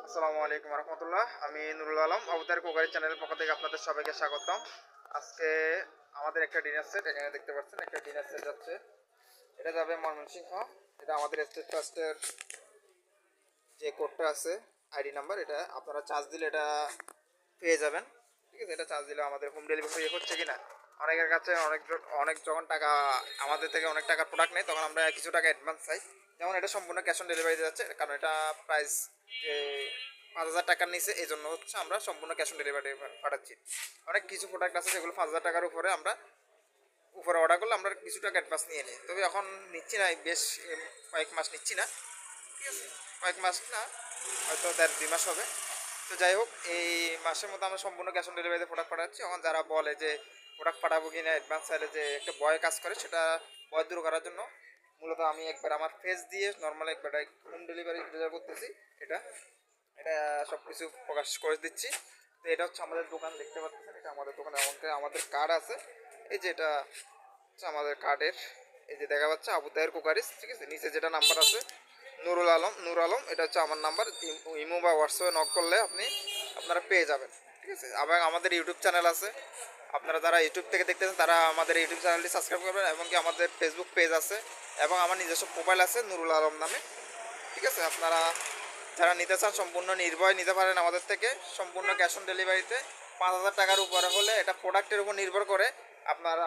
আসসালামু আলাইকুম রহমতুল্লাহ। আমি নুরুল আলম আবুতার কোকারি চ্যানেলের পক্ষ থেকে আপনাদের সবাইকে স্বাগতম। আজকে আমাদের একটা ডিনার সেট এখানে দেখতে পাচ্ছেন, একটা ডিনার সেট যাচ্ছে। এটা যাবে ময়মনসিংহ। এটা আমাদের স্টেট ফার্স্টের যে কোডটা আছে, আইডি নাম্বার, এটা আপনারা চার্জ দিলে এটা পেয়ে যাবেন। ঠিক আছে, এটা চার্জ দিলে আমাদের হোম ডেলিভারি হচ্ছে কিনা, অনেকের কাছে অনেক যখন টাকা আমাদের থেকে অনেক টাকার প্রোডাক্ট নেই, তখন আমরা কিছু টাকা অ্যাডভান্স চাই। যেমন এটা সম্পূর্ণ ক্যাশ অন ডেলিভারি যাচ্ছে, কারণ এটা প্রাইস যে 5,000 টাকার নিচে, এই জন্য হচ্ছে আমরা সম্পূর্ণ ক্যাশ অন ডেলিভারি পাঠাচ্ছি। অনেক কিছু প্রোডাক্ট আছে যেগুলো 5,000 টাকার উপরে আমরা অর্ডার করলে আমরা কিছু টাকা অ্যাডভান্স নিয়ে নিই। তবে এখন নিচ্ছি না, বেশ কয়েক মাস নিচ্ছি না। ঠিক আছে, কয়েক মাস না, হয়তো 1.5-2 মাস হবে। তো যাই হোক, এই মাসের মধ্যে আমরা সম্পূর্ণ ক্যাশ অন ডেলিভারিতে প্রোডাক্ট পাঠাচ্ছি। এখন যারা বলে যে প্রোডাক্ট পাঠাবো কিনা অ্যাডভান্স চাইলে, যে একটা ভয় কাজ করে, সেটা ভয় দূর করার জন্য মূলত আমি একবার আমার ফেস দিয়ে নর্মাল একবার হোম ডেলিভারি করতেছি। এটা এটা সব কিছু প্রকাশ করে দিচ্ছি। তো এটা হচ্ছে আমাদের দোকান, দেখতে পাচ্ছেন, এটা আমাদের দোকানে আমাদের কার্ড আছে। এই যে এটা হচ্ছে আমাদের কার্ডের, এই যে দেখা যাচ্ছে আবু তাহের কুকারিস। ঠিক আছে, নিচে যেটা নাম্বার আছে নূর আলম, এটা হচ্ছে আমার নাম্বার। ইমো বা হোয়াটসঅ্যাপে নক করলে আপনারা পেয়ে যাবেন। ঠিক আছে, আবার আমাদের ইউটিউব চ্যানেল আছে। আপনারা যারা ইউটিউব থেকে দেখতেছেন তারা আমাদের ইউটিউব চ্যানেলটি সাবস্ক্রাইব করবেন, এবং কি আমাদের ফেসবুক পেজ আছে, এবং আমার নিজস্ব প্রোফাইল আছে নুরুল আলম নামে। ঠিক আছে, আপনারা যারা নিতে চান সম্পূর্ণ নির্ভয় নিতে পারেন আমাদের থেকে, সম্পূর্ণ ক্যাশ অন ডেলিভারিতে। 5,000 টাকার উপরে হলে এটা প্রোডাক্টের উপর নির্ভর করে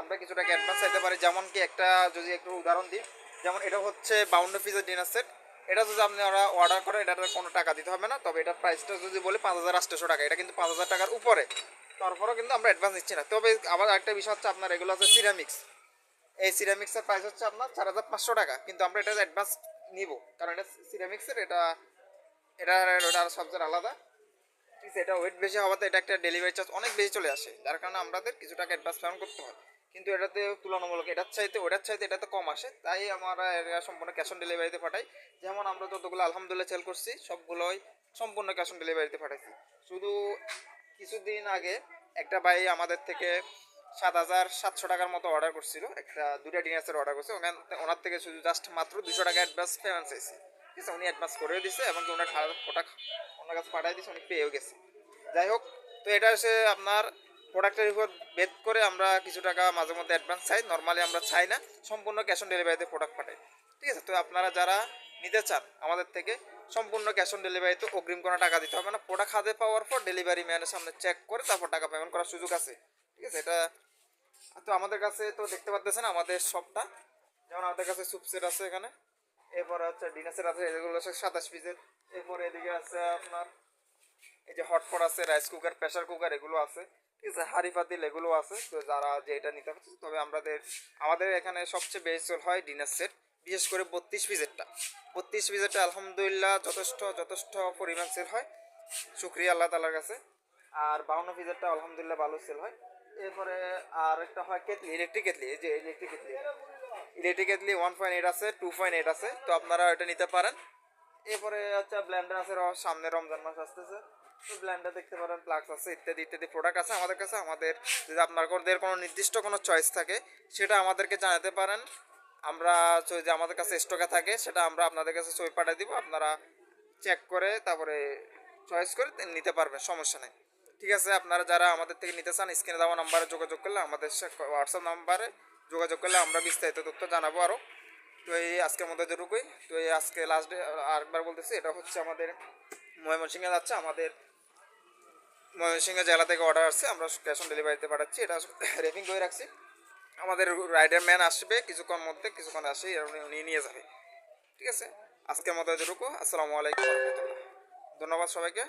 আমরা কিছু টাকা অ্যাডভান্স চাইতে পারি। যেমন কি একটা যদি একটু উদাহরণ দিই, যেমন এটা হচ্ছে 52 পিসের ডিনার সেট। এটা যদি আপনারা অর্ডার করেন, এটাতে কোনো টাকা দিতে হবে না। তবে এটার প্রাইসটা যদি বলি 5,800 টাকা, এটা কিন্তু 5,000 টাকার উপরে। তারপরেও কিন্তু আমরা অ্যাডভান্স নিচ্ছি না। তবে আবার একটা বিষয় হচ্ছে, আপনার এগুলো আছে সিরামিক্স। এই সিরামিক্সের প্রাইস হচ্ছে আপনার 4,500 টাকা, কিন্তু আমরা এটা অ্যাডভান্স নিব, কারণ এটা সিরামিক্সের, এটা ওটা সবচেয়ে আলাদা। ঠিক আছে, এটা ওয়েট বেশি হওয়াতে এটা একটা ডেলিভারি চার্জ অনেক বেশি চলে আসে, যার কারণে আমাদের কিছু টাকা অ্যাডভান্স পেমেন্ট করতে হয়। কিন্তু এটাতে তুলনামূলক ওটার চাইতে এটাতে কম আসে, তাই আমরা সম্পূর্ণ ক্যাশ অন ডেলিভারিতে পাঠাই। যেমন আমরা যতগুলো আলহামদুলিল্লাহ সেল করছি, সবগুলোই সম্পূর্ণ ক্যাশ অন ডেলিভারিতে পাঠাইছি। শুধু কিছুদিন আগে একটা ভাই আমাদের থেকে 7,700 টাকার মতো অর্ডার করছিল, দুটা ডিনার্সের অর্ডার করছে। ওনার থেকে শুধু জাস্ট মাত্র 200 টাকা অ্যাডভান্স পেমেন্ট চাইছে। ঠিক আছে, উনি অ্যাডভান্স করেও দিছে, এবং কি ওনার প্রোডাক্ট ওনার কাছে পাঠিয়ে দিচ্ছে, উনি পেয়েও গেছে। যাই হোক, তো এটা হচ্ছে আপনার প্রোডাক্টের উপর বেদ করে আমরা কিছু টাকা মাঝে মধ্যে অ্যাডভান্স চাই। নর্মালি আমরা চাই না, সম্পূর্ণ ক্যাশ অন ডেলিভারিতে প্রোডাক্ট পাঠাই। ঠিক আছে, তো আপনারা যারা নিতে চান আমাদের থেকে, সম্পূর্ণ ক্যাশ অন ডেলিভারিতে অগ্রিম কোনো টাকা দিতে হবে না। প্রোডাক্ট হাতে পাওয়ার পর ডেলিভারি ম্যানের সামনে চেক করে তারপর টাকা পেমেন্ট করার সুযোগ আছে। ঠিক আছে, এটা তো আমাদের কাছে তো দেখতে পাচ্ছেন আমাদের শপটা। যেমন আমাদের কাছে স্যুপ সেট আছে এখানে, এরপরে হচ্ছে ডিনার সেট আছে, এগুলো হচ্ছে 27 পিসের। এরপরে এদিকে আছে আপনার এই যে হটপট আছে, রাইস কুকার, প্রেশার কুকার, এগুলো আছে। ঠিক আছে, হাঁড়ি পাতিল এগুলো আছে। তো যারা যেটা নিতে পারছে, তবে আমাদের এখানে সবচেয়ে বেশি সেল হয় ডিনার সেট, বিশেষ করে 32 পিসেরটা আলহামদুলিল্লাহ যথেষ্ট পরিমাণ সেল হয়, শুক্রিয়া আল্লাহ তালার কাছে। আর 52 পিসেরটা আলহামদুলিল্লাহ ভালো সেল হয়। এরপরে আর একটা হয় কেটলি, ইলেকট্রিক কেটলি। এই যে ইলেকট্রিক কেটলি 1.8 আছে, 2.8 আছে, তো আপনারা এটা নিতে পারেন। এরপরে হচ্ছে ব্লেন্ডার আছে, সামনে রমজান মাস আসতেছে, তো ব্লেন্ডার দেখতে পারেন, প্লাগস আছে, ইত্যাদি ইত্যাদি প্রোডাক্ট আছে আমাদের কাছে। যদি আপনাদের কোনো নির্দিষ্ট কোনো চয়েস থাকে, সেটা আমাদেরকে জানাতে পারেন। আমরা যে আমাদের কাছে স্টকে থাকে, সেটা আমরা আপনাদের কাছে ছবি পাঠিয়ে দিব, আপনারা চেক করে তারপরে চয়েস করে নিতে পারবেন, সমস্যা নেই। ঠিক আছে, আপনারা যারা আমাদের থেকে নিতে চান, স্ক্রিনে দেওয়া নাম্বারে যোগাযোগ করলে, আমাদের হোয়াটসঅ্যাপ নাম্বারে যোগাযোগ করলে আমরা বিস্তারিত তথ্য জানাবো আরও। তো এই আজকের মধ্যে যেটুকুই। তো এই আজকে লাস্ট ডে, আরেকবার বলতেছি, এটা হচ্ছে আমাদের ময়মনসিংহে যাচ্ছে, আমাদের ময়মনসিংহ জেলা থেকে অর্ডার আসছে, আমরা ক্যাশ অন ডেলিভারিতে পাঠাচ্ছি। এটা রেপিং করে রাখছি, আমাদের রাইডার ম্যান আসবে কিছুক্ষণ আসে, উনি নিয়ে যাবে। ঠিক আছে, আজকের মতো যেটুকু। আসসালামু আলাইকুম রহমতুল্লাহ। ধন্যবাদ সবাইকে,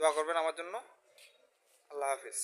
দোয়া করবেন আমার জন্য। আল্লাহ হাফিজ।